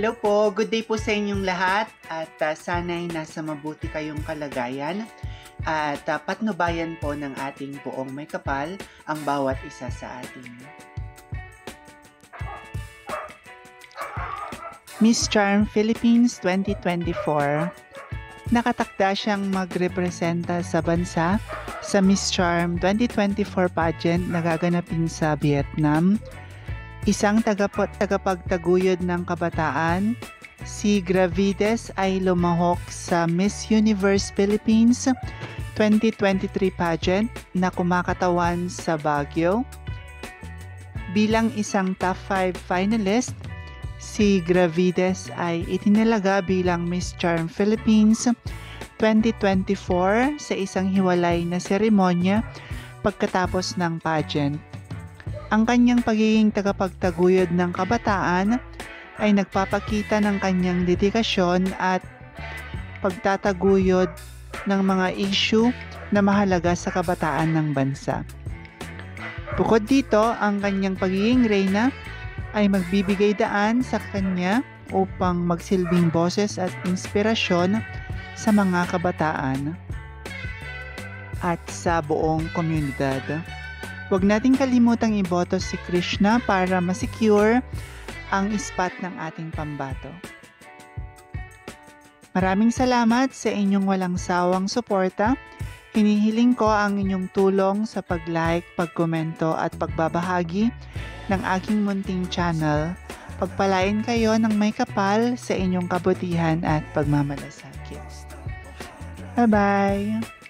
Hello po, good day po sa inyong lahat at sana'y nasa mabuti kayong kalagayan at patnubayan po ng ating poong may kapal ang bawat isa sa atin. Miss Charm Philippines 2024. Nakatakda siyang magrepresenta sa bansa sa Miss Charm 2024 pageant na gaganapin sa Vietnam. Isang tagapagtaguyod ng kabataan, si Gravides ay lumahok sa Miss Universe Philippines 2023 pageant na kumakatawan sa Baguio. Bilang isang top 5 finalist, si Gravides ay itinalaga bilang Miss Charm Philippines 2024 sa isang hiwalay na seremonya pagkatapos ng pageant. Ang kanyang pagiging tagapagtaguyod ng kabataan ay nagpapakita ng kanyang dedikasyon at pagtataguyod ng mga issue na mahalaga sa kabataan ng bansa. Bukod dito, ang kanyang pagiging reyna ay magbibigay daan sa kanya upang magsilbing boses at inspirasyon sa mga kabataan at sa buong komunidad. Huwag nating kalimutang iboto si Krishna para ma-secure ang spot ng ating pambato. Maraming salamat sa inyong walang sawang suporta. Hinihiling ko ang inyong tulong sa pag-like, pag-komento at pagbabahagi ng aking munting channel. Pagpalain kayo ng may kapal sa inyong kabutihan at pagmamalasakit. Bye-bye!